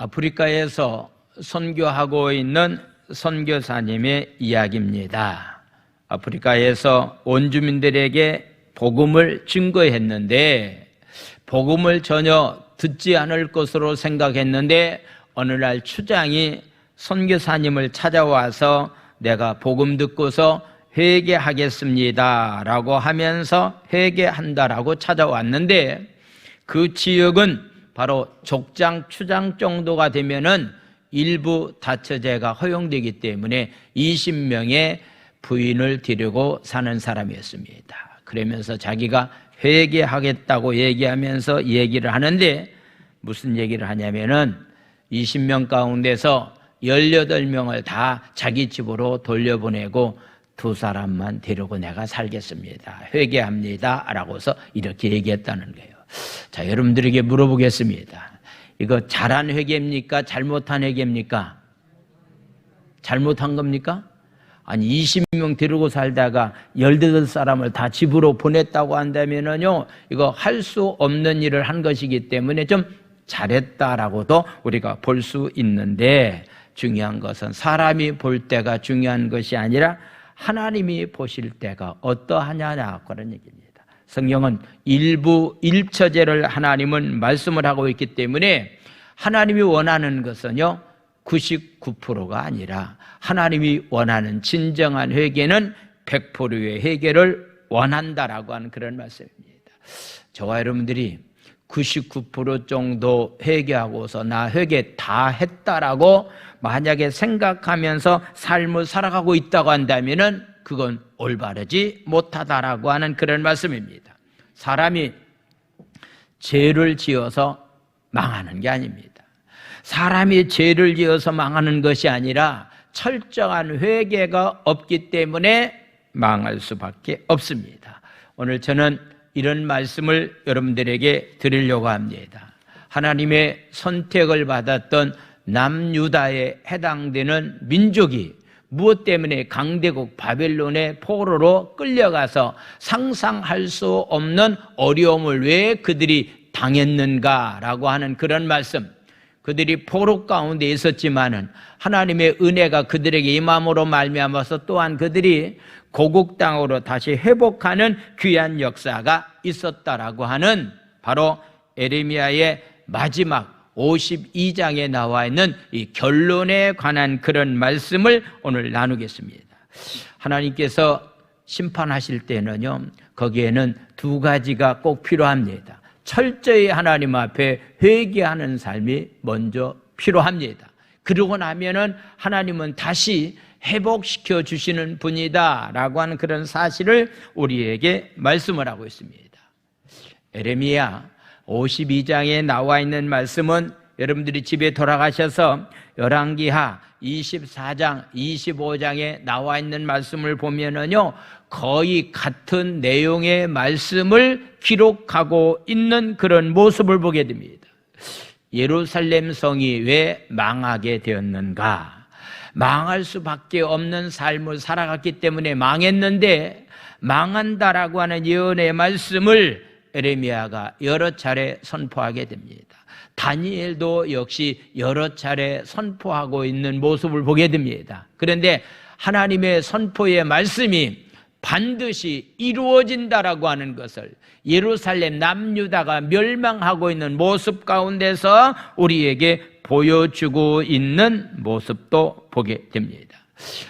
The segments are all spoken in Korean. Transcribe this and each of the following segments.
아프리카에서 선교하고 있는 선교사님의 이야기입니다. 아프리카에서 원주민들에게 복음을 증거했는데 복음을 전혀 듣지 않을 것으로 생각했는데 어느 날 추장이 선교사님을 찾아와서 내가 복음 듣고서 회개하겠습니다 라고 하면서 회개한다라고 찾아왔는데 그 지역은 바로 족장, 추장 정도가 되면은 일부 다처제가 허용되기 때문에 20명의 부인을 데리고 사는 사람이었습니다. 그러면서 자기가 회개하겠다고 얘기하면서 얘기를 하는데 무슨 얘기를 하냐면은 20명 가운데서 18명을 다 자기 집으로 돌려보내고 2사람만 데리고 내가 살겠습니다. 회개합니다. 라고서 이렇게 얘기했다는 거예요. 자, 여러분들에게 물어보겠습니다. 이거 잘한 회개입니까? 잘못한 회개입니까? 잘못한 겁니까? 아니 20명 데리고 살다가 18사람을 다 집으로 보냈다고 한다면요 이거 할 수 없는 일을 한 것이기 때문에 좀 잘했다라고도 우리가 볼 수 있는데 중요한 것은 사람이 볼 때가 중요한 것이 아니라 하나님이 보실 때가 어떠하냐냐 그런 얘기입니다. 성경은 일부 일처제를 하나님은 말씀을 하고 있기 때문에 하나님이 원하는 것은요 99%가 아니라 하나님이 원하는 진정한 회개는 100%의 회개를 원한다라고 하는 그런 말씀입니다. 저와 여러분들이 99% 정도 회개하고서 나 회개 다 했다라고 만약에 생각하면서 삶을 살아가고 있다고 한다면은 그건 올바르지 못하다라고 하는 그런 말씀입니다. 사람이 죄를 지어서 망하는 게 아닙니다. 사람이 죄를 지어서 망하는 것이 아니라 철저한 회개가 없기 때문에 망할 수밖에 없습니다. 오늘 저는 이런 말씀을 여러분들에게 드리려고 합니다. 하나님의 선택을 받았던 남유다에 해당되는 민족이 무엇 때문에 강대국 바벨론의 포로로 끌려가서 상상할 수 없는 어려움을 왜 그들이 당했는가라고 하는 그런 말씀. 그들이 포로 가운데 있었지만은 하나님의 은혜가 그들에게 임함으로 말미암아서 또한 그들이 고국 땅으로 다시 회복하는 귀한 역사가 있었다라고 하는 바로 에레미야의 마지막 52장에 나와 있는 이 결론에 관한 그런 말씀을 오늘 나누겠습니다. 하나님께서 심판하실 때는요 거기에는 2가지가 꼭 필요합니다. 철저히 하나님 앞에 회개하는 삶이 먼저 필요합니다. 그러고 나면은 하나님은 다시 회복시켜 주시는 분이다 라고 하는 그런 사실을 우리에게 말씀을 하고 있습니다. 에레미야 52장에 나와 있는 말씀은 여러분들이 집에 돌아가셔서 열왕기하 24장, 25장에 나와 있는 말씀을 보면은요 거의 같은 내용의 말씀을 기록하고 있는 그런 모습을 보게 됩니다. 예루살렘 성이 왜 망하게 되었는가? 망할 수밖에 없는 삶을 살아갔기 때문에 망했는데 망한다라고 하는 예언의 말씀을 에레미야가 여러 차례 선포하게 됩니다. 다니엘도 역시 여러 차례 선포하고 있는 모습을 보게 됩니다. 그런데 하나님의 선포의 말씀이 반드시 이루어진다라고 하는 것을 예루살렘 남유다가 멸망하고 있는 모습 가운데서 우리에게 보여주고 있는 모습도 보게 됩니다.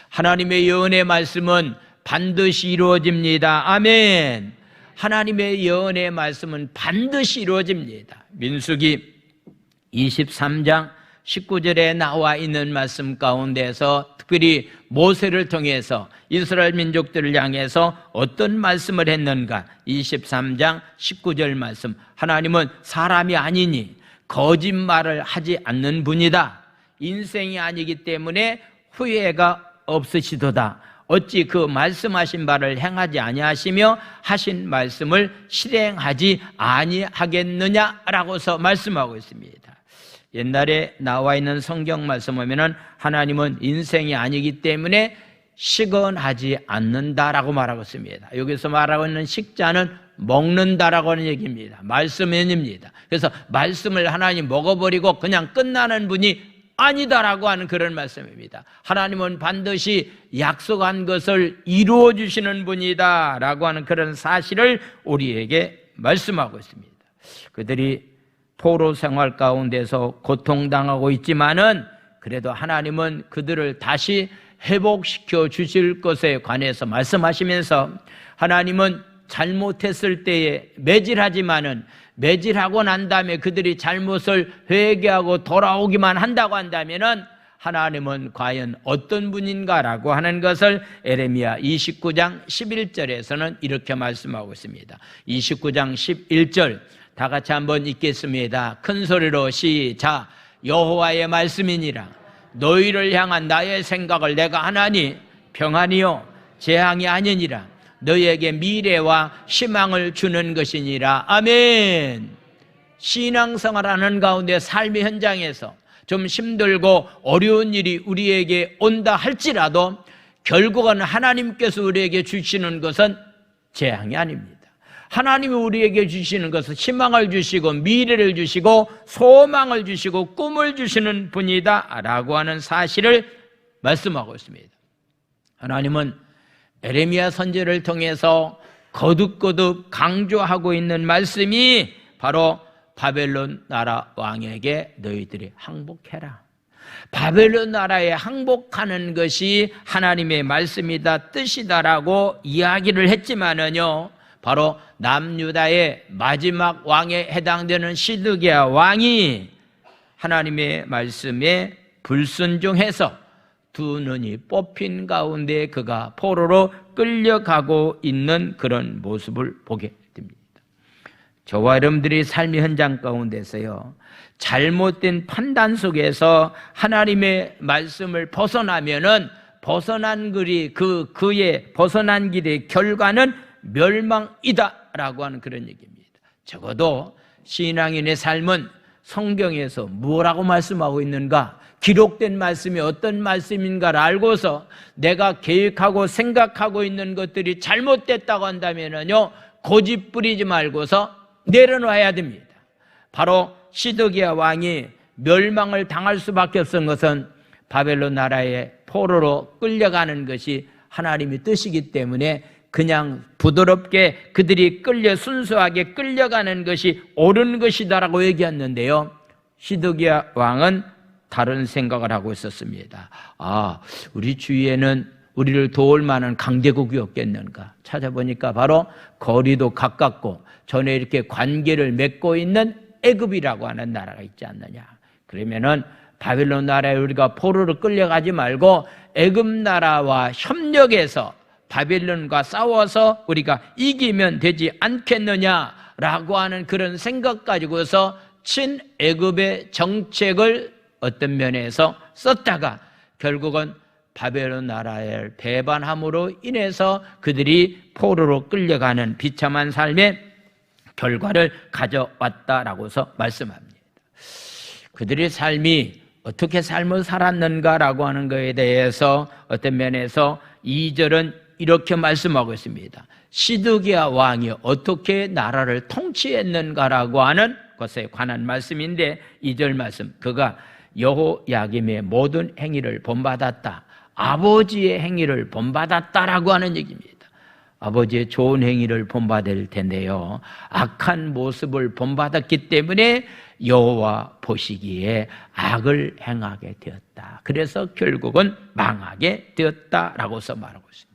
하나님의 예언의 말씀은 반드시 이루어집니다. 아멘. 하나님의 예언의 말씀은 반드시 이루어집니다. 민수기 23장 19절에 나와 있는 말씀 가운데서 특별히 모세를 통해서 이스라엘 민족들을 향해서 어떤 말씀을 했는가? 23장 19절 말씀. 하나님은 사람이 아니니 거짓말을 하지 않는 분이다. 인생이 아니기 때문에 후회가 없으시도다. 어찌 그 말씀하신 바를 행하지 아니하시며 하신 말씀을 실행하지 아니하겠느냐라고서 말씀하고 있습니다. 옛날에 나와 있는 성경 말씀 보면은 하나님은 인생이 아니기 때문에 식언하지 않는다라고 말하고 있습니다. 여기서 말하고 있는 식자는 먹는다라고 하는 얘기입니다. 말씀입니다. 그래서 말씀을 하나님 먹어버리고 그냥 끝나는 분이 아니다라고 하는 그런 말씀입니다. 하나님은 반드시 약속한 것을 이루어 주시는 분이다라고 하는 그런 사실을 우리에게 말씀하고 있습니다. 그들이 포로 생활 가운데서 고통당하고 있지만은 그래도 하나님은 그들을 다시 회복시켜 주실 것에 관해서 말씀하시면서 하나님은 잘못했을 때에 매질하지만은 매질하고 난 다음에 그들이 잘못을 회개하고 돌아오기만 한다고 한다면은 하나님은 과연 어떤 분인가라고 하는 것을 에레미야 29장 11절에서는 이렇게 말씀하고 있습니다. 29장 11절 다 같이 한번 읽겠습니다. 큰 소리로 시작. 여호와의 말씀이니라. 너희를 향한 나의 생각을 내가 하나니 평안이요 재앙이 아니니라. 너희에게 미래와 희망을 주는 것이니라. 아멘. 신앙생활하는 가운데 삶의 현장에서 좀 힘들고 어려운 일이 우리에게 온다 할지라도 결국은 하나님께서 우리에게 주시는 것은 재앙이 아닙니다. 하나님이 우리에게 주시는 것은 희망을 주시고 미래를 주시고 소망을 주시고 꿈을 주시는 분이다 라고 하는 사실을 말씀하고 있습니다. 하나님은 에레미야 선지자를 통해서 거듭거듭 강조하고 있는 말씀이 바로 바벨론 나라 왕에게 너희들이 항복해라. 바벨론 나라에 항복하는 것이 하나님의 말씀이다, 뜻이다라고 이야기를 했지만은요, 바로 남유다의 마지막 왕에 해당되는 시드기야 왕이 하나님의 말씀에 불순종해서 두 눈이 뽑힌 가운데 그가 포로로 끌려가고 있는 그런 모습을 보게 됩니다. 저와 여러분들이 삶의 현장 가운데서요, 잘못된 판단 속에서 하나님의 말씀을 벗어나면은 벗어난 그의 벗어난 길의 결과는 멸망이다라고 하는 그런 얘기입니다. 적어도 신앙인의 삶은 성경에서 뭐라고 말씀하고 있는가, 기록된 말씀이 어떤 말씀인가를 알고서 내가 계획하고 생각하고 있는 것들이 잘못됐다고 한다면요, 고집 부리지 말고서 내려놔야 됩니다. 바로 시드기야 왕이 멸망을 당할 수밖에 없었던 것은 바벨론 나라의 포로로 끌려가는 것이 하나님의 뜻이기 때문에 그냥 부드럽게 그들이 순수하게 끌려가는 것이 옳은 것이다라고 얘기했는데요, 시드기야 왕은 다른 생각을 하고 있었습니다. 우리 주위에는 우리를 도울 만한 강대국이 없겠는가 찾아보니까 바로 거리도 가깝고 전에 이렇게 관계를 맺고 있는 애굽이라고 하는 나라가 있지 않느냐. 그러면은 바벨론 나라에 우리가 포로로 끌려가지 말고 애굽 나라와 협력해서 바벨론과 싸워서 우리가 이기면 되지 않겠느냐라고 하는 그런 생각 가지고서 친애굽의 정책을 어떤 면에서 썼다가 결국은 바벨론 나라의 배반함으로 인해서 그들이 포로로 끌려가는 비참한 삶의 결과를 가져왔다라고서 말씀합니다. 그들의 삶이 어떻게 삶을 살았는가라고 하는 것에 대해서 어떤 면에서 2절은 이렇게 말씀하고 있습니다. 시드기야 왕이 어떻게 나라를 통치했는가라고 하는 것에 관한 말씀인데 2절 말씀, 그가 여호야김의 모든 행위를 본받았다, 아버지의 행위를 본받았다라고 하는 얘기입니다. 아버지의 좋은 행위를 본받을 텐데요, 악한 모습을 본받았기 때문에 여호와 보시기에 악을 행하게 되었다. 그래서 결국은 망하게 되었다라고서 말하고 있습니다.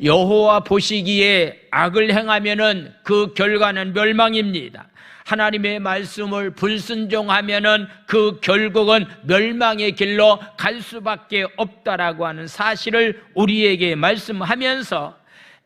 여호와 보시기에 악을 행하면은 그 결과는 멸망입니다. 하나님의 말씀을 불순종하면은 그 결국은 멸망의 길로 갈 수밖에 없다라고 하는 사실을 우리에게 말씀하면서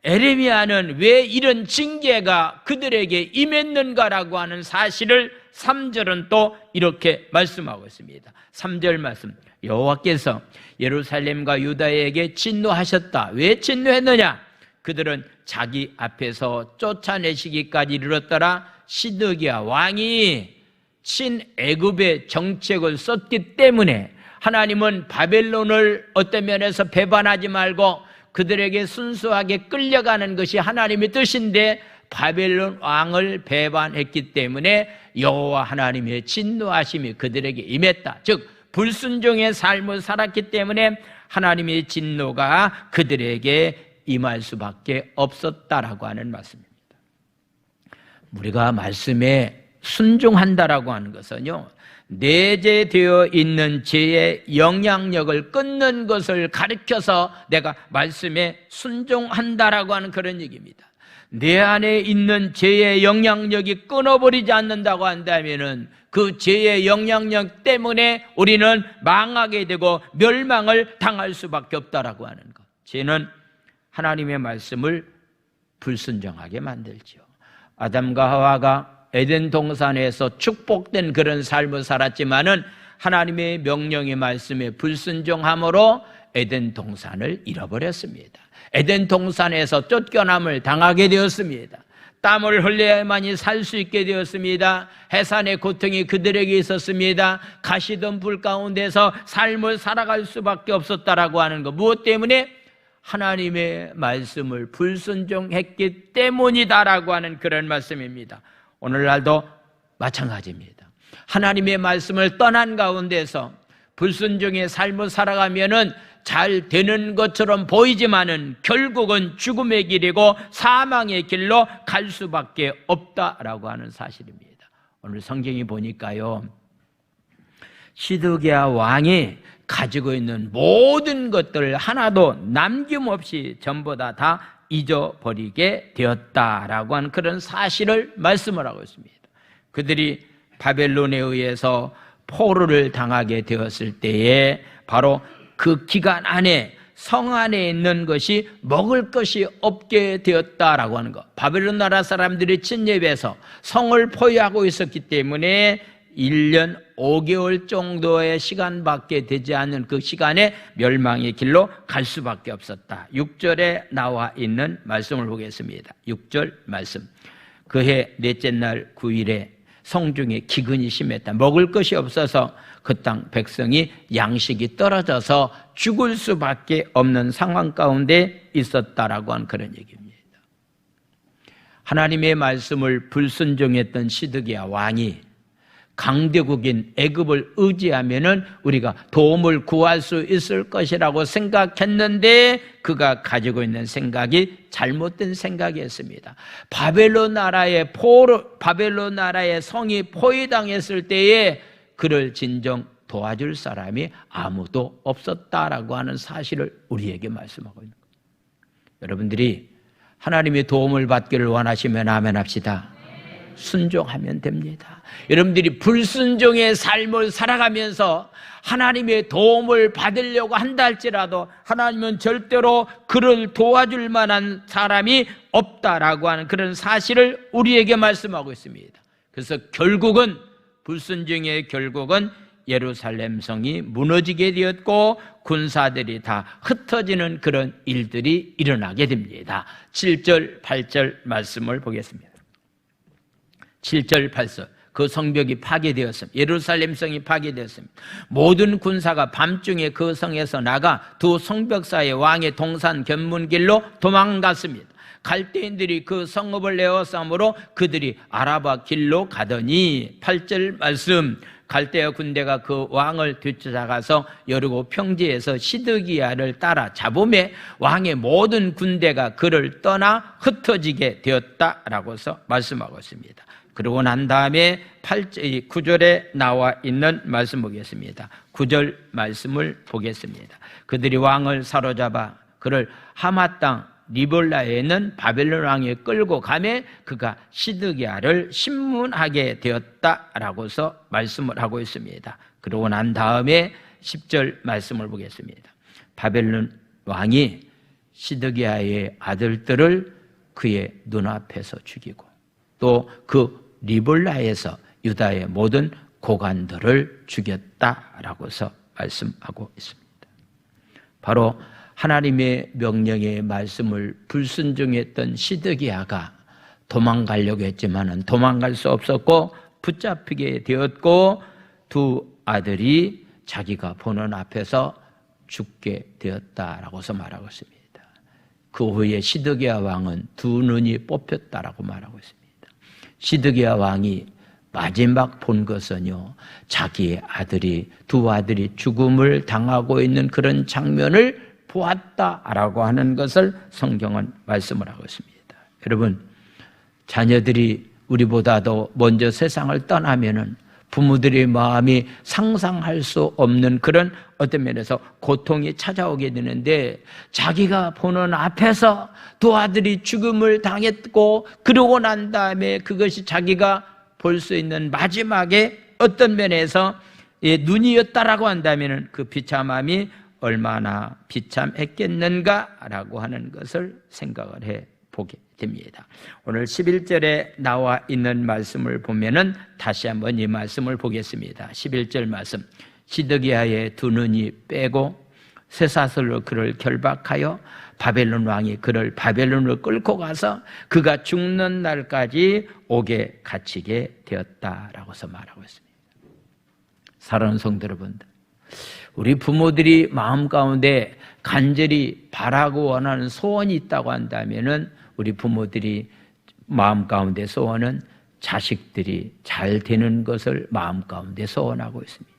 에레미야는 왜 이런 징계가 그들에게 임했는가라고 하는 사실을 3절은 또 이렇게 말씀하고 있습니다. 3절 말씀, 여호와께서 예루살렘과 유다에게 진노하셨다. 왜 진노했느냐? 그들은 자기 앞에서 쫓아내시기까지 이르렀더라. 시드기야 왕이 친애굽의 정책을 썼기 때문에 하나님은 바벨론을 어떤 면에서 배반하지 말고 그들에게 순수하게 끌려가는 것이 하나님의 뜻인데 바벨론 왕을 배반했기 때문에 여호와 하나님의 진노하심이 그들에게 임했다. 즉 불순종의 삶을 살았기 때문에 하나님의 진노가 그들에게 임할 수밖에 없었다라고 하는 말씀입니다. 우리가 말씀에 순종한다라고 하는 것은요, 내재되어 있는 죄의 영향력을 끊는 것을 가르쳐서 내가 말씀에 순종한다라고 하는 그런 얘기입니다. 내 안에 있는 죄의 영향력이 끊어버리지 않는다고 한다면은 그 죄의 영향력 때문에 우리는 망하게 되고 멸망을 당할 수밖에 없다라고 하는 것. 죄는 하나님의 말씀을 불순종하게 만들죠. 아담과 하와가 에덴 동산에서 축복된 그런 삶을 살았지만은 하나님의 명령의 말씀에 불순종함으로 에덴 동산을 잃어버렸습니다. 에덴 동산에서 쫓겨남을 당하게 되었습니다. 땀을 흘려야만이 살 수 있게 되었습니다. 해산의 고통이 그들에게 있었습니다. 가시던 불 가운데서 삶을 살아갈 수밖에 없었다라고 하는 것. 무엇 때문에? 하나님의 말씀을 불순종했기 때문이다라고 하는 그런 말씀입니다. 오늘날도 마찬가지입니다. 하나님의 말씀을 떠난 가운데서 불순종의 삶을 살아가면은 잘 되는 것처럼 보이지만은 결국은 죽음의 길이고 사망의 길로 갈 수밖에 없다라고 하는 사실입니다. 오늘 성경이 보니까요, 시드기야 왕이 가지고 있는 모든 것들을 하나도 남김없이 전부 다 잊어버리게 되었다라고 하는 그런 사실을 말씀을 하고 있습니다. 그들이 바벨론에 의해서 포로를 당하게 되었을 때에 바로 그 기간 안에 성 안에 있는 것이 먹을 것이 없게 되었다라고 하는 것. 바벨론 나라 사람들이 침입해서 성을 포위하고 있었기 때문에 1년 5개월 정도의 시간밖에 되지 않는 그 시간에 멸망의 길로 갈 수밖에 없었다. 6절에 나와 있는 말씀을 보겠습니다. 6절 말씀. 그해 넷째 날 9일에 성중에 기근이 심했다. 먹을 것이 없어서 그 땅 백성이 양식이 떨어져서 죽을 수밖에 없는 상황 가운데 있었다라고 하는 그런 얘기입니다. 하나님의 말씀을 불순종했던 시드기야 왕이 강대국인 애굽을 의지하면은 우리가 도움을 구할 수 있을 것이라고 생각했는데 그가 가지고 있는 생각이 잘못된 생각이었습니다. 바벨론 나라의 성이 포위당했을 때에 그를 진정 도와줄 사람이 아무도 없었다라고 하는 사실을 우리에게 말씀하고 있는 거예요. 여러분들이 하나님의 도움을 받기를 원하시면 아멘 합시다. 순종하면 됩니다. 여러분들이 불순종의 삶을 살아가면서 하나님의 도움을 받으려고 한다 할지라도 하나님은 절대로 그를 도와줄 만한 사람이 없다라고 하는 그런 사실을 우리에게 말씀하고 있습니다. 그래서 결국은 불순종의 결국은 예루살렘 성이 무너지게 되었고 군사들이 다 흩어지는 그런 일들이 일어나게 됩니다. 7절, 8절 말씀을 보겠습니다. 7절, 8절. 그 성벽이 파괴되었습니다. 예루살렘 성이 파괴되었습니다. 모든 군사가 밤중에 그 성에서 나가 두 성벽 사이의 왕의 동산 견문길로 도망갔습니다. 갈대인들이 그 성읍을 에워싸므로 그들이 아라바 길로 가더니 8절 말씀. 갈대아 군대가 그 왕을 뒤쫓아가서 여리고 평지에서 시드기야를 따라 잡음에 왕의 모든 군대가 그를 떠나 흩어지게 되었다라고서 말씀하고 있습니다. 그러고 난 다음에 9절에 나와 있는 말씀 보겠습니다. 9절 말씀을 보겠습니다. 그들이 왕을 사로잡아 그를 하마 땅 리볼라에 있는 바벨론 왕에 끌고 가매 그가 시드기야를 신문하게 되었다라고서 말씀을 하고 있습니다. 그러고 난 다음에 10절 말씀을 보겠습니다. 바벨론 왕이 시드기야의 아들들을 그의 눈앞에서 죽이고 또 그 리볼라에서 유다의 모든 고관들을 죽였다라고서 말씀하고 있습니다. 바로 하나님의 명령의 말씀을 불순종했던 시드기야가 도망가려고 했지만은 도망갈 수 없었고 붙잡히게 되었고 두 아들이 자기가 보는 앞에서 죽게 되었다라고서 말하고 있습니다. 그 후에 시드기야 왕은 두 눈이 뽑혔다라고 말하고 있습니다. 시드기야 왕이 마지막 본 것은요, 자기의 두 아들이 죽음을 당하고 있는 그런 장면을 보았다라고 하는 것을 성경은 말씀을 하고 있습니다. 여러분, 자녀들이 우리보다도 먼저 세상을 떠나면은 부모들의 마음이 상상할 수 없는 그런 어떤 면에서 고통이 찾아오게 되는데, 자기가 보는 앞에서 두 아들이 죽음을 당했고 그러고 난 다음에 그것이 자기가 볼 수 있는 마지막에 어떤 면에서 눈이었다라고 한다면 그 비참함이 얼마나 비참했겠는가라고 하는 것을 생각을 해보게 됩니다. 오늘 11절에 나와 있는 말씀을 보면은 다시 한번 이 말씀을 보겠습니다. 11절 말씀. 시드기야의 두 눈이 빼고 쇠사슬로 그를 결박하여 바벨론 왕이 그를 바벨론으로 끌고 가서 그가 죽는 날까지 옥에 갇히게 되었다라고서 말하고 있습니다. 사랑하는 성도 여러분들, 우리 부모들이 마음 가운데 간절히 바라고 원하는 소원이 있다고 한다면은 우리 부모들이 마음 가운데 소원은 자식들이 잘 되는 것을 마음 가운데 소원하고 있습니다.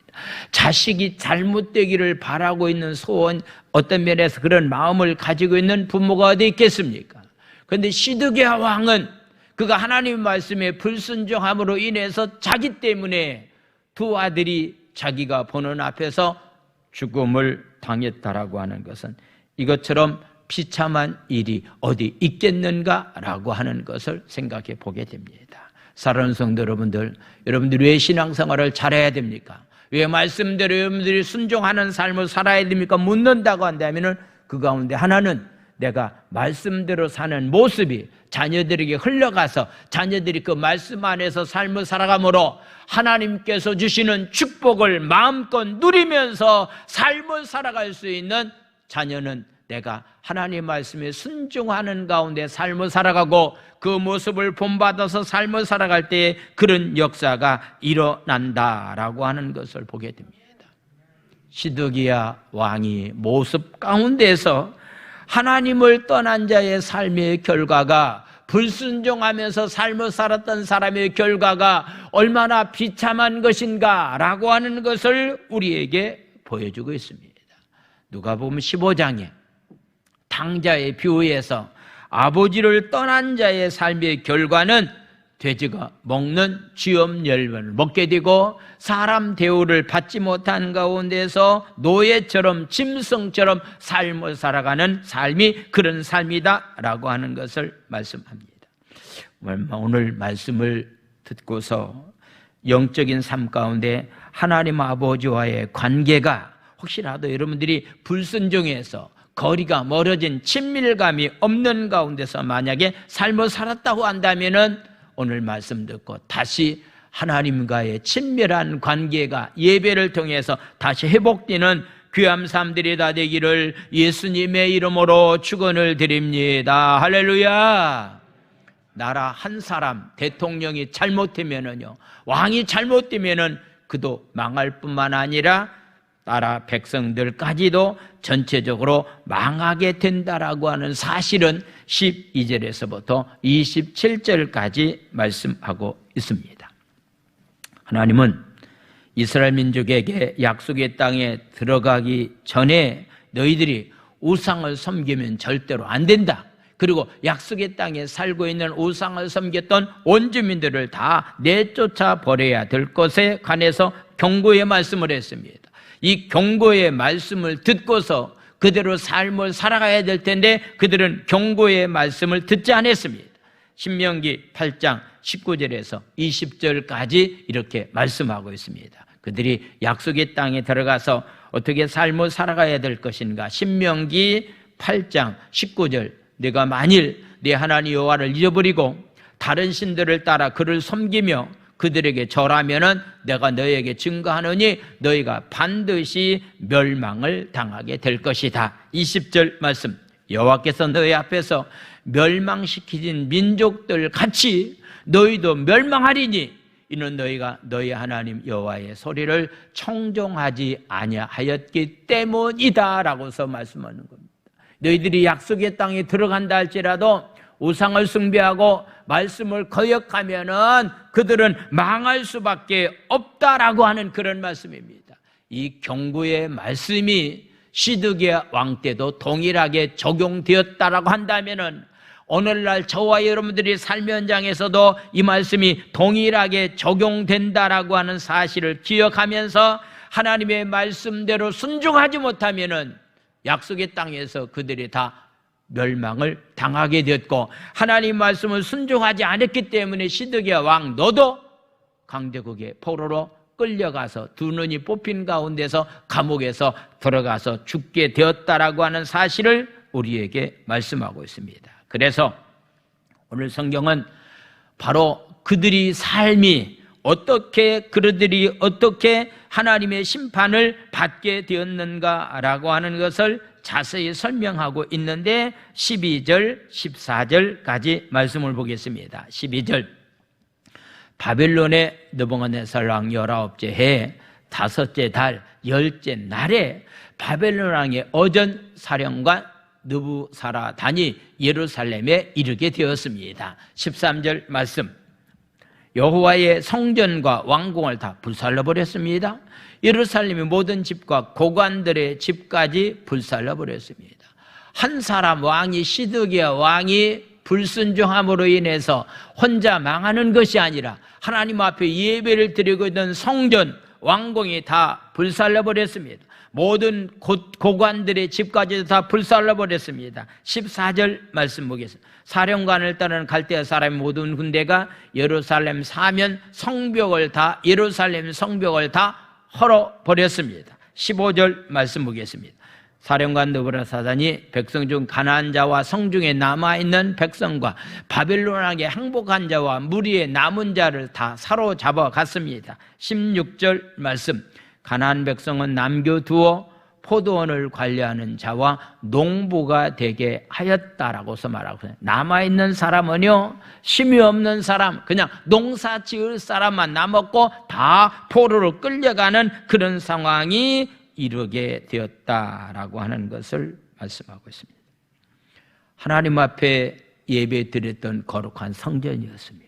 자식이 잘못되기를 바라고 있는 소원, 어떤 면에서 그런 마음을 가지고 있는 부모가 어디 있겠습니까? 그런데 시드기야 왕은 그가 하나님의 말씀에 불순종함으로 인해서 자기 때문에 두 아들이 자기가 보는 앞에서 죽음을 당했다라고 하는 것은 이것처럼 비참한 일이 어디 있겠는가라고 하는 것을 생각해 보게 됩니다. 사랑하는 성도 여러분들, 여러분들이 왜 신앙생활을 잘해야 됩니까? 왜 말씀대로 여러분들이 순종하는 삶을 살아야 됩니까? 묻는다고 한다면 그 가운데 하나는 내가 말씀대로 사는 모습이 자녀들에게 흘러가서 자녀들이 그 말씀 안에서 삶을 살아감으로 하나님께서 주시는 축복을 마음껏 누리면서 삶을 살아갈 수 있는 자녀는 내가 하나님 말씀에 순종하는 가운데 삶을 살아가고 그 모습을 본받아서 삶을 살아갈 때에 그런 역사가 일어난다라고 하는 것을 보게 됩니다. 시드기야 왕이 모습 가운데서 하나님을 떠난 자의 삶의 결과가, 불순종하면서 삶을 살았던 사람의 결과가 얼마나 비참한 것인가라고 하는 것을 우리에게 보여주고 있습니다. 누가복음 15장에 탕자의 비유에서 아버지를 떠난 자의 삶의 결과는 돼지가 먹는 쥐염열매를 먹게 되고 사람 대우를 받지 못한 가운데서 노예처럼 짐승처럼 삶을 살아가는 삶이 그런 삶이다라고 하는 것을 말씀합니다. 오늘 말씀을 듣고서 영적인 삶 가운데 하나님 아버지와의 관계가 혹시라도 여러분들이 불순종해서 거리가 멀어진 친밀감이 없는 가운데서 만약에 삶을 살았다고 한다면은 오늘 말씀 듣고 다시 하나님과의 친밀한 관계가 예배를 통해서 다시 회복되는 귀한 삶들이 다 되기를 예수님의 이름으로 축원을 드립니다. 할렐루야. 나라 한 사람 대통령이 잘못되면은요, 왕이 잘못되면은 그도 망할 뿐만 아니라 나라 백성들까지도 전체적으로 망하게 된다라고 하는 사실은 12절에서부터 27절까지 말씀하고 있습니다. 하나님은 이스라엘 민족에게 약속의 땅에 들어가기 전에 너희들이 우상을 섬기면 절대로 안 된다. 그리고 약속의 땅에 살고 있는 우상을 섬겼던 원주민들을 다 내쫓아 버려야 될 것에 관해서 경고의 말씀을 했습니다. 이 경고의 말씀을 듣고서 그대로 삶을 살아가야 될 텐데 그들은 경고의 말씀을 듣지 않았습니다. 신명기 8장 19절에서 20절까지 이렇게 말씀하고 있습니다. 그들이 약속의 땅에 들어가서 어떻게 삶을 살아가야 될 것인가. 신명기 8장 19절, 내가 만일 네 하나님 여호와를 잊어버리고 다른 신들을 따라 그를 섬기며 그들에게 절하면은 내가 너희에게 증거하노니 너희가 반드시 멸망을 당하게 될 것이다. 20절 말씀, 여호와께서 너희 앞에서 멸망시키신 민족들 같이 너희도 멸망하리니 이는 너희가 너희 하나님 여호와의 소리를 청종하지 아니하였기 때문이다 라고서 말씀하는 겁니다. 너희들이 약속의 땅에 들어간다 할지라도 우상을 숭배하고 말씀을 거역하면은 그들은 망할 수밖에 없다라고 하는 그런 말씀입니다. 이 경고의 말씀이 시드기야 왕 때도 동일하게 적용되었다라고 한다면은 오늘날 저와 여러분들이 삶의 현장에서도 이 말씀이 동일하게 적용된다라고 하는 사실을 기억하면서 하나님의 말씀대로 순종하지 못하면은 약속의 땅에서 그들이 다 멸망을 당하게 되었고, 하나님 말씀을 순종하지 않았기 때문에 시드기야 왕 너도 강대국의 포로로 끌려가서 두 눈이 뽑힌 가운데서 감옥에서 들어가서 죽게 되었다라고 하는 사실을 우리에게 말씀하고 있습니다. 그래서 오늘 성경은 바로 그들이 삶이 그들이 어떻게 하나님의 심판을 받게 되었는가라고 하는 것을 자세히 설명하고 있는데 12절, 14절까지 말씀을 보겠습니다. 12절, 바벨론의 느부갓네살 왕 19째 해 5째 달 10째 날에 바벨론 왕의 어전 사령관 느부사라단이 예루살렘에 이르게 되었습니다. 13절 말씀, 여호와의 성전과 왕궁을 다 불살라버렸습니다. 예루살렘의 모든 집과 고관들의 집까지 불살라버렸습니다. 한 사람 왕이, 시드기야 왕이 불순종함으로 인해서 혼자 망하는 것이 아니라 하나님 앞에 예배를 드리고 있던 성전, 왕궁이 다 불살라버렸습니다. 모든 고관들의 집까지도 다 불살라버렸습니다. 14절 말씀 보겠습니다. 사령관을 따르는 갈대아 사람의 모든 군대가 예루살렘 사면 예루살렘 성벽을 다 헐어버렸습니다. 15절 말씀 보겠습니다. 사령관 느부갓네살이 백성 중 가난한 자와 성중에 남아있는 백성과 바벨론 왕에 항복한 자와 무리의 남은 자를 다 사로잡아 갔습니다. 16절 말씀, 가나안 백성은 남겨두어 포도원을 관리하는 자와 농부가 되게 하였다라고서 말하고 있어요. 남아있는 사람은요, 쉼이 없는 사람, 그냥 농사 지을 사람만 남았고 다 포로로 끌려가는 그런 상황이 이르게 되었다라고 하는 것을 말씀하고 있습니다. 하나님 앞에 예배 드렸던 거룩한 성전이었습니다.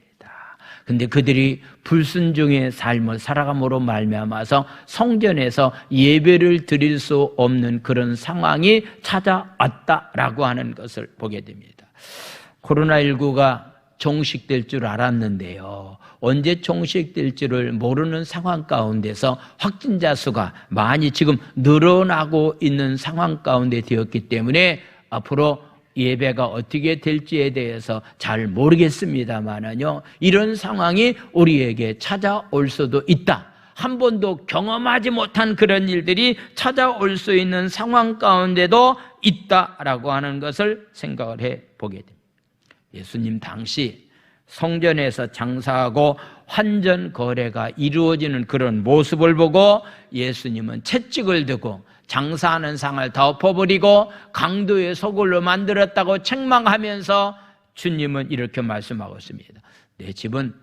근데 그들이 불순종의 삶을 살아감으로 말미암아서 성전에서 예배를 드릴 수 없는 그런 상황이 찾아왔다라고 하는 것을 보게 됩니다. 코로나19가 종식될 줄 알았는데요, 언제 종식될 줄을 모르는 상황 가운데서 확진자 수가 많이 지금 늘어나고 있는 상황 가운데 되었기 때문에 앞으로 예배가 어떻게 될지에 대해서 잘 모르겠습니다만은요, 이런 상황이 우리에게 찾아올 수도 있다. 한 번도 경험하지 못한 그런 일들이 찾아올 수 있는 상황 가운데도 있다라고 하는 것을 생각을 해보게 됩니다. 예수님 당시 성전에서 장사하고 환전 거래가 이루어지는 그런 모습을 보고 예수님은 채찍을 들고 장사하는 상을 다 엎어버리고 강도의 소굴로 만들었다고 책망하면서 주님은 이렇게 말씀하고 있습니다. 내 집은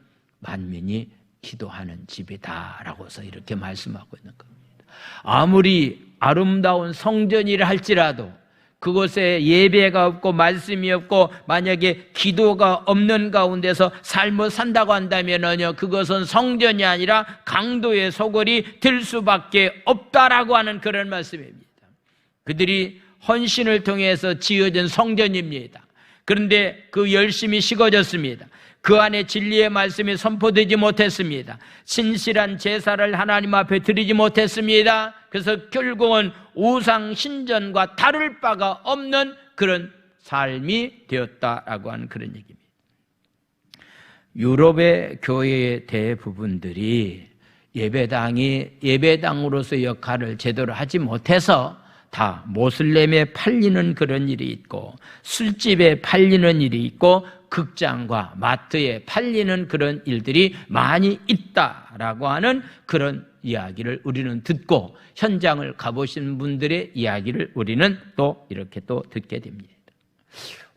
만민이 기도하는 집이다 라고서 이렇게 말씀하고 있는 겁니다. 아무리 아름다운 성전이라 할지라도 그곳에 예배가 없고 말씀이 없고 만약에 기도가 없는 가운데서 삶을 산다고 한다면요, 그것은 성전이 아니라 강도의 소굴이 될 수밖에 없다라고 하는 그런 말씀입니다. 그들이 헌신을 통해서 지어진 성전입니다. 그런데 그 열심이 식어졌습니다. 그 안에 진리의 말씀이 선포되지 못했습니다. 신실한 제사를 하나님 앞에 드리지 못했습니다. 그래서 결국은 우상 신전과 다를 바가 없는 그런 삶이 되었다라고 하는 그런 얘기입니다. 유럽의 교회의 대부분들이 예배당으로서의 역할을 제대로 하지 못해서 다 모슬렘에 팔리는 그런 일이 있고, 술집에 팔리는 일이 있고, 극장과 마트에 팔리는 그런 일들이 많이 있다라고 하는 그런 이야기를 우리는 듣고, 현장을 가보신 분들의 이야기를 우리는 또 이렇게 또 듣게 됩니다.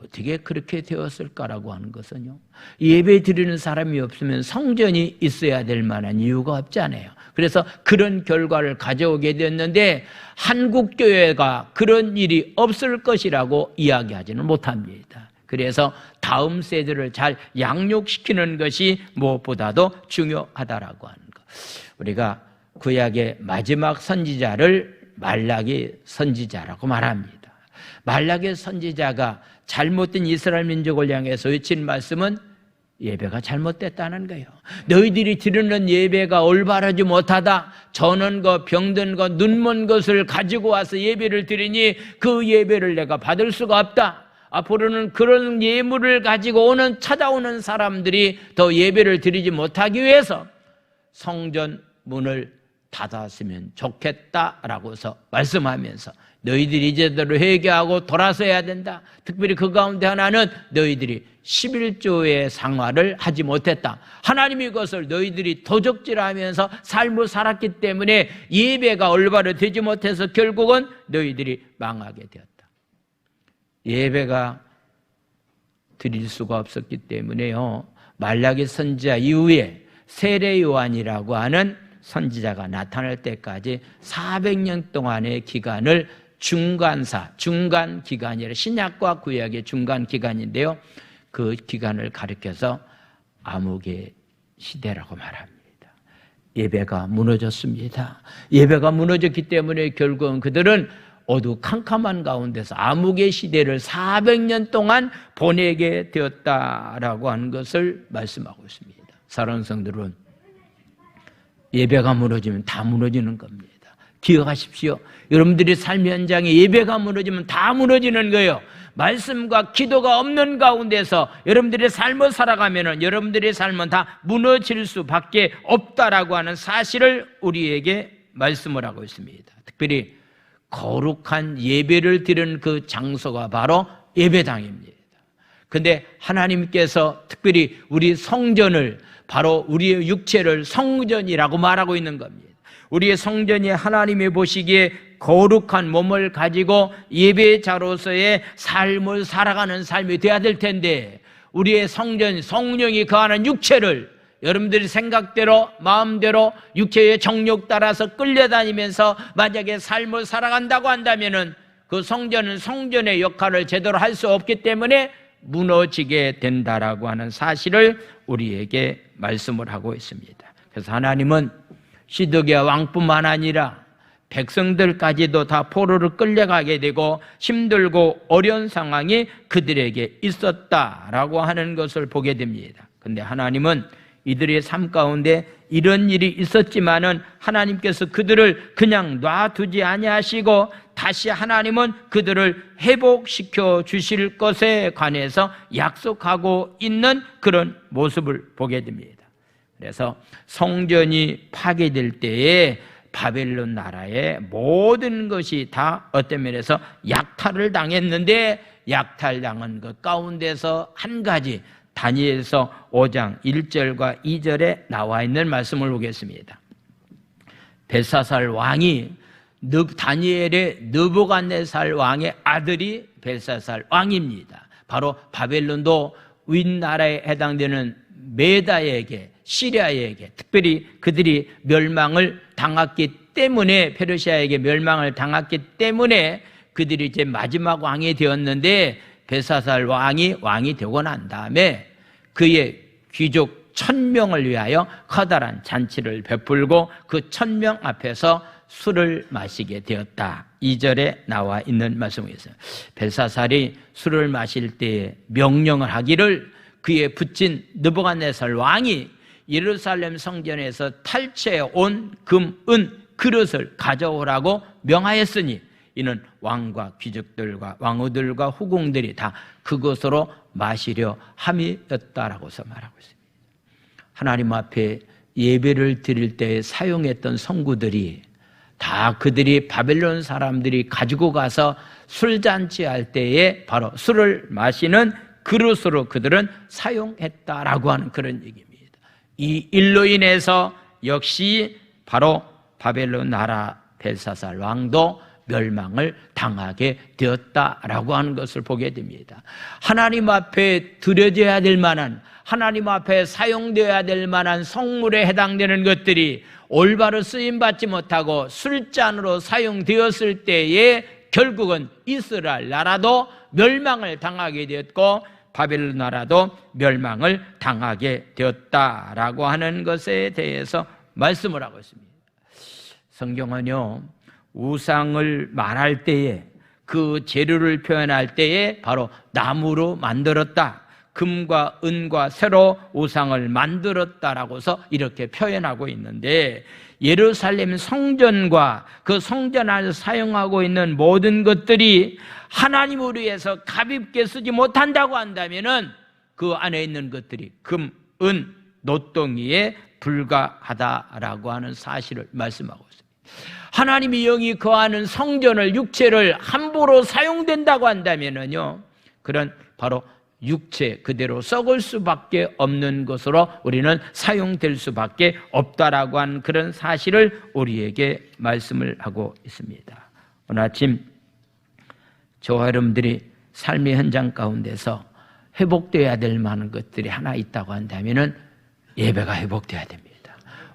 어떻게 그렇게 되었을까라고 하는 것은요, 예배 드리는 사람이 없으면 성전이 있어야 될 만한 이유가 없잖아요. 그래서 그런 결과를 가져오게 됐는데 한국 교회가 그런 일이 없을 것이라고 이야기하지는 못합니다. 그래서 다음 세대를 잘 양육시키는 것이 무엇보다도 중요하다라고 하는 것. 우리가 구약의 마지막 선지자를 말라기 선지자라고 말합니다. 말라기 선지자가 잘못된 이스라엘 민족을 향해서 외친 말씀은 예배가 잘못됐다는 거예요. 너희들이 드리는 예배가 올바르지 못하다. 저는 것, 병든 것, 눈먼 것을 가지고 와서 예배를 드리니 그 예배를 내가 받을 수가 없다. 앞으로는 그런 예물을 가지고 찾아오는 사람들이 더 예배를 드리지 못하기 위해서 성전 문을 닫았으면 좋겠다라고서 말씀하면서 너희들이 이제대로 회개하고 돌아서야 된다. 특별히 그 가운데 하나는 너희들이 11조의 상화를 하지 못했다. 하나님이 그것을 너희들이 도적질하면서 삶을 살았기 때문에 예배가 올바로 되지 못해서 결국은 너희들이 망하게 되었다. 예배가 드릴 수가 없었기 때문에요. 말라기 선지자 이후에 세례 요한이라고 하는 선지자가 나타날 때까지 400년 동안의 기간을 중간 기간이라 신약과 구약의 중간 기간인데요. 그 기간을 가리켜서 암흑의 시대라고 말합니다. 예배가 무너졌습니다. 예배가 무너졌기 때문에 결국은 그들은 어두컴컴한 가운데서 암흑의 시대를 400년 동안 보내게 되었다라고 하는 것을 말씀하고 있습니다. 사랑하는 성도들은 예배가 무너지면 다 무너지는 겁니다. 기억하십시오. 여러분들의 삶 현장에 예배가 무너지면 다 무너지는 거예요. 말씀과 기도가 없는 가운데서 여러분들의 삶을 살아가면 여러분들의 삶은 다 무너질 수밖에 없다라고 하는 사실을 우리에게 말씀을 하고 있습니다. 특별히 거룩한 예배를 드리는 그 장소가 바로 예배당입니다. 근데 하나님께서 특별히 우리 성전을 바로 우리의 육체를 성전이라고 말하고 있는 겁니다. 우리의 성전이 하나님이 보시기에 거룩한 몸을 가지고 예배자로서의 삶을 살아가는 삶이 되어야 될 텐데 우리의 성전, 성령이 거하는 육체를 여러분들이 생각대로 마음대로 육체의 정욕 따라서 끌려다니면서 만약에 삶을 살아간다고 한다면은 그 성전은 성전의 역할을 제대로 할 수 없기 때문에 무너지게 된다라고 하는 사실을 우리에게 말씀을 하고 있습니다. 그래서 하나님은 시드기야 왕뿐만 아니라 백성들까지도 다 포로로 끌려가게 되고 힘들고 어려운 상황이 그들에게 있었다라고 하는 것을 보게 됩니다. 그런데 하나님은 이들의 삶 가운데 이런 일이 있었지만은 하나님께서 그들을 그냥 놔두지 아니하시고 다시 하나님은 그들을 회복시켜 주실 것에 관해서 약속하고 있는 그런 모습을 보게 됩니다. 그래서 성전이 파괴될 때에 바벨론 나라의 모든 것이 다 어떤 면에서 약탈을 당했는데 약탈당한 것 가운데서 한 가지 다니엘서 5장 1절과 2절에 나와 있는 말씀을 보겠습니다. 벨사살 왕이 다니엘의 느부갓네살 왕의 아들이 벨사살 왕입니다. 바로 바벨론도 윗나라에 해당되는 메다에게 시리아에게 특별히 그들이 멸망을 당했기 때문에 페르시아에게 멸망을 당했기 때문에 그들이 이제 마지막 왕이 되었는데 벨사살 왕이 되고 난 다음에 그의 귀족 1000명을 위하여 커다란 잔치를 베풀고 그 1000명 앞에서 술을 마시게 되었다. 2절에 나와 있는 말씀이었어요. 벨사살이 술을 마실 때에 명령을 하기를 그의 붙인 느부갓네살 왕이 예루살렘 성전에서 탈취해 온 금, 은, 그릇을 가져오라고 명하였으니 이는 왕과 귀족들과 왕후들과 후궁들이 다 그것으로 마시려 함이었다라고서 말하고 있습니다. 하나님 앞에 예배를 드릴 때 사용했던 성구들이 다 그들이 바벨론 사람들이 가지고 가서 술잔치할 때에 바로 술을 마시는 그릇으로 그들은 사용했다라고 하는 그런 얘기입니다. 이 일로 인해서 역시 바로 바벨론 나라 벨사살 왕도 멸망을 당하게 되었다라고 하는 것을 보게 됩니다. 하나님 앞에 드려져야 될 만한, 하나님 앞에 사용되어야 될 만한 성물에 해당되는 것들이 올바로 쓰임받지 못하고 술잔으로 사용되었을 때에 결국은 이스라엘 나라도 멸망을 당하게 되었고 바벨론 나라도 멸망을 당하게 되었다라고 하는 것에 대해서 말씀을 하고 있습니다. 성경은요, 우상을 말할 때에 그 재료를 표현할 때에 바로 나무로 만들었다, 금과 은과 쇠로 우상을 만들었다라고서 이렇게 표현하고 있는데, 예루살렘 성전과 그 성전 안에서 사용하고 있는 모든 것들이 하나님을 위해서 값있게 쓰지 못한다고 한다면은 그 안에 있는 것들이 금, 은, 노동이에 불과하다라고 하는 사실을 말씀하고 있습니다. 하나님이 영이 거하는 성전을, 육체를 함부로 사용된다고 한다면은요, 그런 바로 육체 그대로 썩을 수밖에 없는 것으로 우리는 사용될 수밖에 없다라고 하는 그런 사실을 우리에게 말씀을 하고 있습니다. 오늘 아침 저와 여러분들이 삶의 현장 가운데서 회복되어야 될 많은 것들이 하나 있다고 한다면은 예배가 회복되어야 됩니다.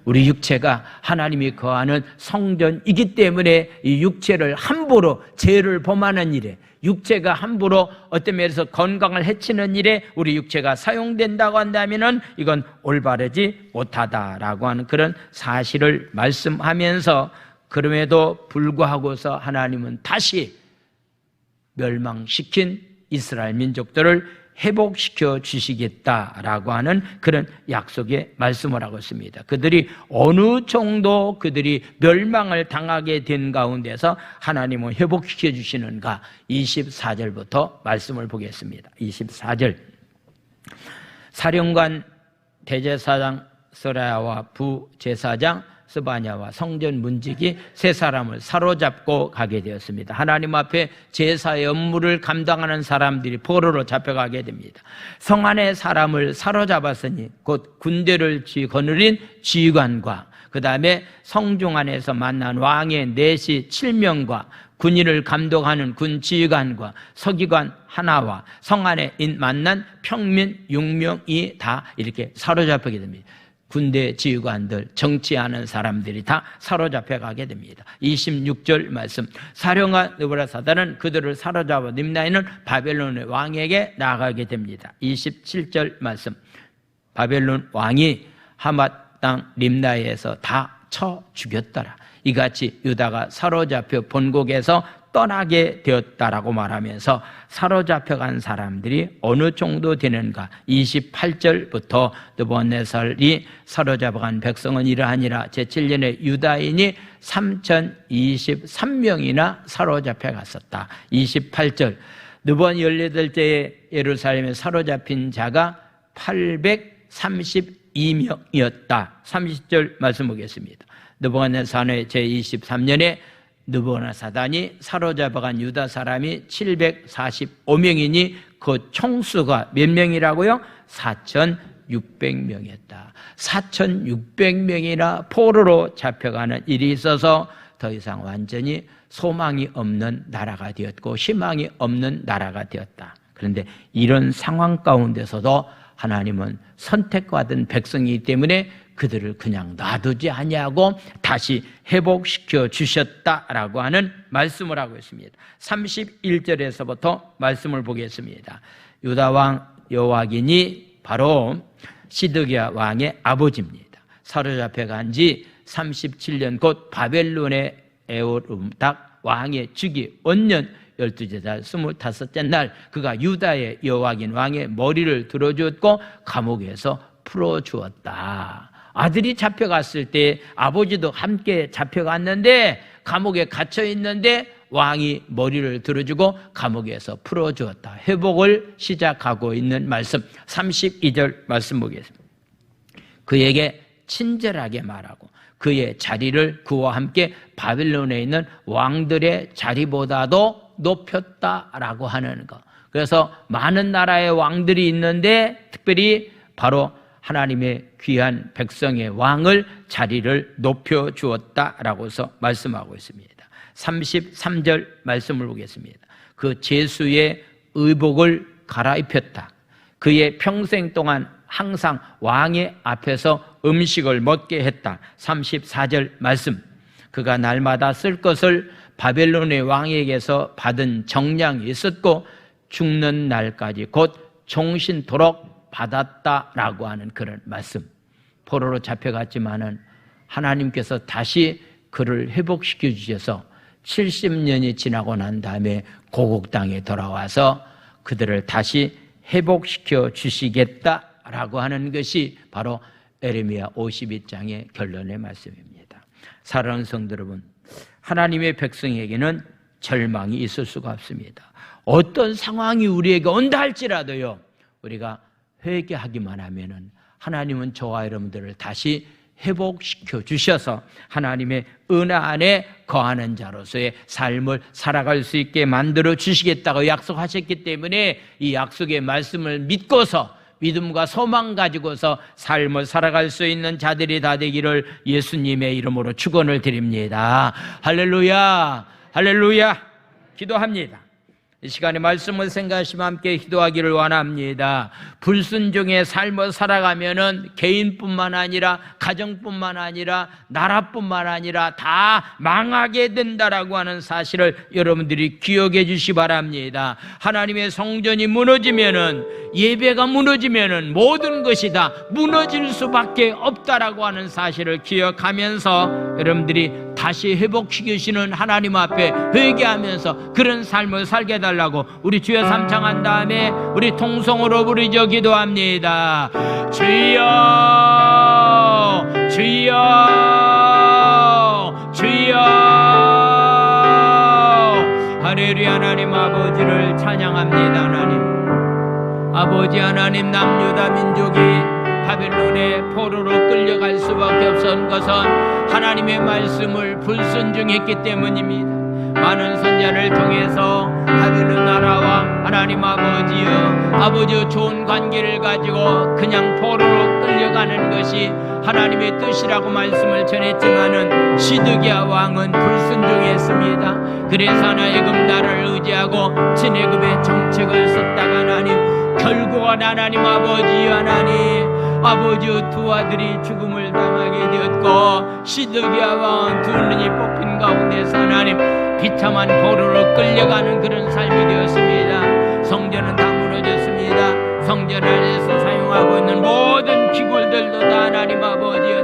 우리 육체가 하나님이 거하는 성전이기 때문에 이 육체를 함부로 죄를 범하는 일에, 육체가 함부로 어떤 면에서 건강을 해치는 일에 우리 육체가 사용된다고 한다면은 이건 올바르지 못하다라고 하는 그런 사실을 말씀하면서, 그럼에도 불구하고서 하나님은 다시 멸망시킨 이스라엘 민족들을 회복시켜 주시겠다라고 하는 그런 약속의 말씀을 하고 있습니다. 그들이 어느 정도 그들이 멸망을 당하게 된 가운데서 하나님은 회복시켜 주시는가, 24절부터 말씀을 보겠습니다. 24절, 사령관 대제사장 스라야와 부제사장 스바냐와 성전 문지기 세 사람을 사로잡고 가게 되었습니다. 하나님 앞에 제사의 업무를 감당하는 사람들이 포로로 잡혀가게 됩니다. 성 안의 사람을 사로잡았으니 곧 군대를 거느린 지휘관과 그 다음에 성중 안에서 만난 왕의 내시 7명과 군인을 감독하는 군 지휘관과 서기관 하나와 성 안에 만난 평민 6명이 다 이렇게 사로잡히게 됩니다. 군대 지휘관들, 정치하는 사람들이 다 사로잡혀 가게 됩니다. 26절 말씀, 사령관 느부갓네살은 그들을 사로잡아 림나에 있는 바벨론의 왕에게 나가게 됩니다. 27절 말씀, 바벨론 왕이 하맛 땅 림나에서 다 쳐 죽였더라. 이같이 유다가 사로잡혀 본국에서 떠나게 되었다라고 말하면서 사로잡혀간 사람들이 어느 정도 되는가, 28절부터 느부갓네살이 사로잡아간 백성은 이러하니라. 제7년에 유다인이 3023명이나 사로잡혀 갔었다. 28절, 느부갓 18제에 예루살렘에 사로잡힌 자가 832명이었다. 30절 말씀 보겠습니다. 느부갓네살의 제23년에 느부갓네살이 사로잡아간 유다 사람이 745명이니 그 총수가 몇 명이라고요? 4600명이었다. 4600명이나 포로로 잡혀가는 일이 있어서 더 이상 완전히 소망이 없는 나라가 되었고 희망이 없는 나라가 되었다. 그런데 이런 상황 가운데서도 하나님은 선택받은 백성이기 때문에 그들을 그냥 놔두지 아니하고 다시 회복시켜 주셨다라고 하는 말씀을 하고 있습니다. 31절에서부터 말씀을 보겠습니다. 유다 왕 여호와긴이 바로 시드기야 왕의 아버지입니다. 사로잡혀 간 지 37년, 곧 바벨론의 에오름닥 왕의 즉위 원년 12째 달 25째 날 그가 유다의 여호와긴 왕의 머리를 들어주었고 감옥에서 풀어주었다. 아들이 잡혀갔을 때 아버지도 함께 잡혀갔는데 감옥에 갇혀 있는데 왕이 머리를 들어주고 감옥에서 풀어주었다. 회복을 시작하고 있는 말씀, 32절 말씀 보겠습니다. 그에게 친절하게 말하고 그의 자리를 그와 함께 바벨론에 있는 왕들의 자리보다도 높였다라고 하는 것. 그래서 많은 나라의 왕들이 있는데 특별히 바로 하나님의 귀한 백성의 왕을 자리를 높여주었다라고서 말씀하고 있습니다. 33절 말씀을 보겠습니다. 그 제수의 의복을 갈아입혔다. 그의 평생 동안 항상 왕의 앞에서 음식을 먹게 했다. 34절 말씀. 그가 날마다 쓸 것을 바벨론의 왕에게서 받은 정량이 있었고 죽는 날까지 곧 종신토록 받았다라고 하는 그런 말씀. 포로로 잡혀갔지만은 하나님께서 다시 그를 회복시켜 주셔서 70년이 지나고 난 다음에 고국 땅에 돌아와서 그들을 다시 회복시켜 주시겠다라고 하는 것이 바로 에레미야 52장의 결론의 말씀입니다. 사랑하는 성도 여러분, 하나님의 백성에게는 절망이 있을 수가 없습니다. 어떤 상황이 우리에게 온다 할지라도요, 우리가 회개하기만 하면은 하나님은 저와 여러분들을 다시 회복시켜 주셔서 하나님의 은혜 안에 거하는 자로서의 삶을 살아갈 수 있게 만들어 주시겠다고 약속하셨기 때문에 이 약속의 말씀을 믿고서 믿음과 소망 가지고서 삶을 살아갈 수 있는 자들이 다 되기를 예수님의 이름으로 축원을 드립니다. 할렐루야, 할렐루야. 기도합니다. 이 시간에 말씀을 생각하시며 함께 기도하기를 원합니다. 불순종의 삶을 살아가면은 개인뿐만 아니라 가정뿐만 아니라 나라뿐만 아니라 다 망하게 된다라고 하는 사실을 여러분들이 기억해 주시기 바랍니다. 하나님의 성전이 무너지면은, 예배가 무너지면은 모든 것이 다 무너질 수밖에 없다라고 하는 사실을 기억하면서 여러분들이 다시 회복시키시는 하나님 앞에 회개하면서 그런 삶을 살게 달라고 우리 주여 삼창한 다음에 우리 통성으로 부르짖어 기도합니다. 주여, 주여, 주여. 할렐루야. 하나님 아버지를 찬양합니다. 하나님 아버지, 하나님 남유다 민족이 바벨론의 포로로 끌려갈 수밖에 없었던 것은 하나님의 말씀을 불순종했기 때문입니다. 많은 선자를 통해서 바벨론 나라와 하나님 아버지여 좋은 관계를 가지고 그냥 포로로 끌려가는 것이 하나님의 뜻이라고 말씀을 전했지만은 시드기야 왕은 불순종했습니다. 그래서 하나님 나라를 의지하고 진해급의 정책을 썼다가 하나님 결국은 하나님 아버지의 두 아들이 죽음을 당하게 되었고 시드기야 왕은 두 눈이 뽑힌 가운데서 하나님 비참한 포로로 끌려가는 그런 삶이 되었습니다. 성전은 다 무너졌습니다. 성전 안에서 사용하고 있는 모든 기구들도 다 하나님 아버지여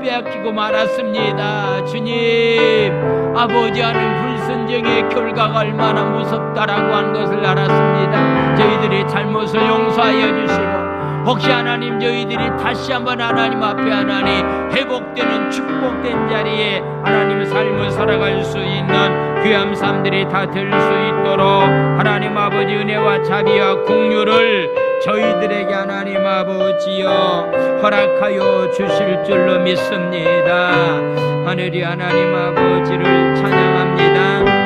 빼앗기고 말았습니다. 주님, 아버지와는 불순종의 결과가 얼마나 무섭다라고 한 것을 알았습니다. 저희들이 잘못을 용서하여 주시고 혹시 하나님 저희들이 다시 한번 하나님 앞에 하나님 회복되는 축복된 자리에 하나님의 삶을 살아갈 수 있는 귀한 삶들이 다 될 수 있도록 하나님 아버지 은혜와 자비와 긍휼을 저희들에게 하나님 아버지여 허락하여 주실 줄로 믿습니다. 하늘이 하나님 아버지를 찬양합니다.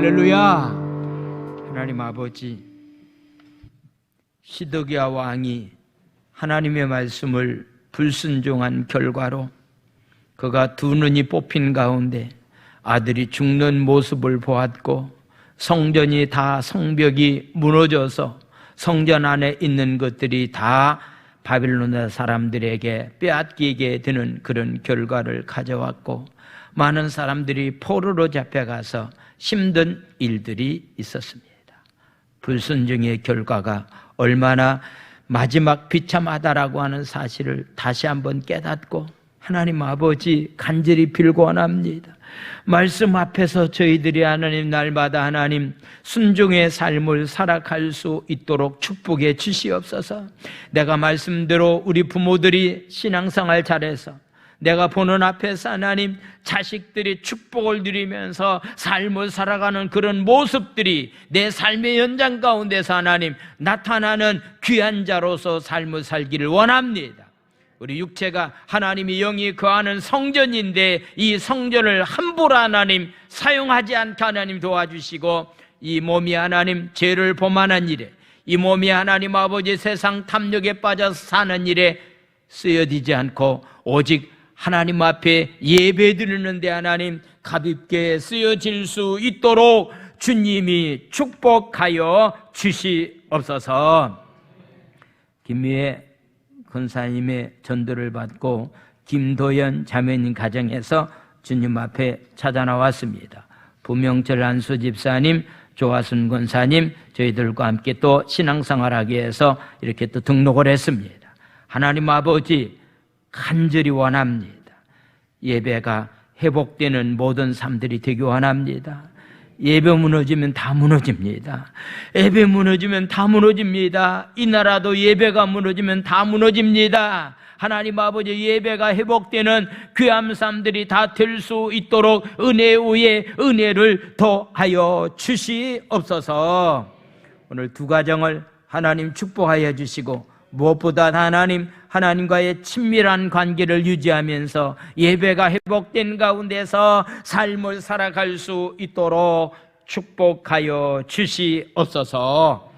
할렐루야. 하나님 아버지, 시드기야 왕이 하나님의 말씀을 불순종한 결과로 그가 두 눈이 뽑힌 가운데 아들이 죽는 모습을 보았고, 성전이 다 성벽이 무너져서 성전 안에 있는 것들이 다 바빌론 사람들에게 빼앗기게 되는 그런 결과를 가져왔고, 많은 사람들이 포로로 잡혀가서 힘든 일들이 있었습니다. 불순종의 결과가 얼마나 마지막 비참하다라고 하는 사실을 다시 한번 깨닫고, 하나님 아버지 간절히 빌고 원합니다. 말씀 앞에서 저희들이 하나님 날마다 하나님 순종의 삶을 살아갈 수 있도록 축복해 주시옵소서. 내가 말씀대로 우리 부모들이 신앙생활 잘해서 내가 보는 앞에서 하나님 자식들이 축복을 누리면서 삶을 살아가는 그런 모습들이 내 삶의 연장 가운데서 하나님 나타나는 귀한 자로서 삶을 살기를 원합니다. 우리 육체가 하나님이 영이 거하는 성전인데 이 성전을 함부로 하나님 사용하지 않게 하나님 도와주시고, 이 몸이 하나님 죄를 범하는 일에, 이 몸이 하나님 아버지 세상 탐욕에 빠져서 사는 일에 쓰여지지 않고 오직 하나님 앞에 예배 드리는데 하나님 가볍게 쓰여질 수 있도록 주님이 축복하여 주시옵소서. 김미애 권사님의 전도를 받고 김도연 자매님 가정에서 주님 앞에 찾아 나왔습니다. 부명철 안수 집사님, 조화순 권사님, 저희들과 함께 또 신앙생활하기 위해서 이렇게 또 등록을 했습니다. 하나님 아버지 간절히 원합니다. 예배가 회복되는 모든 삶들이 되기 원합니다. 예배 무너지면 다 무너집니다. 예배 무너지면 다 무너집니다. 이 나라도 예배가 무너지면 다 무너집니다. 하나님 아버지 예배가 회복되는 귀한 삶들이 다 될 수 있도록 은혜 위에 은혜를 더하여 주시옵소서. 오늘 두 가정을 하나님 축복하여 주시고, 무엇보다 하나님과의 친밀한 관계를 유지하면서 예배가 회복된 가운데서 삶을 살아갈 수 있도록 축복하여 주시옵소서.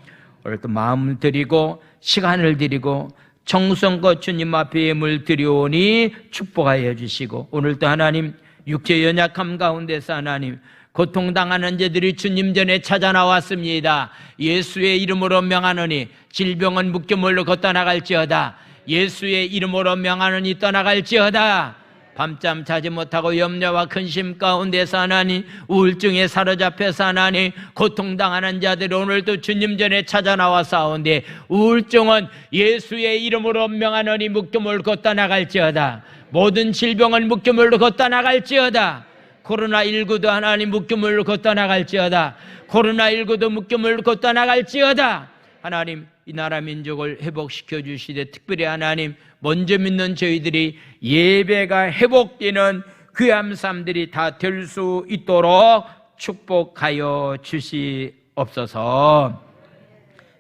오늘 또 마음을 드리고 시간을 드리고 정성껏 주님 앞에 예물 드리오니 축복하여 주시고, 오늘도 하나님 육체 연약함 가운데서 하나님 고통당하는 자들이 주님 전에 찾아 나왔습니다. 예수의 이름으로 명하노니 질병은 묶여물로 걷어나갈지어다. 예수의 이름으로 명하노니 떠나갈지어다. 밤잠 자지 못하고 염려와 근심 가운데서 하나님 우울증에 사로잡혀서 하나님 고통당하는 자들이 오늘도 주님 전에 찾아 나와사온데, 우울증은 예수의 이름으로 명하노니 묶여물 걷어나갈지어다. 모든 질병은 묶여물로 걷어나갈지어다. 코로나19도 하나님 묶여물로 걷어나갈지어다. 코로나19도 묶여물로 걷어나갈지어다. 하나님 이 나라 민족을 회복시켜 주시되, 특별히 하나님 먼저 믿는 저희들이 예배가 회복되는 귀한 삶들이 다 될 수 있도록 축복하여 주시옵소서.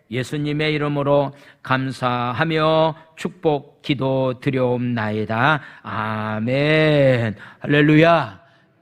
예수님의 이름으로 감사하며 축복 기도 드려옵나이다. 아멘. 할렐루야.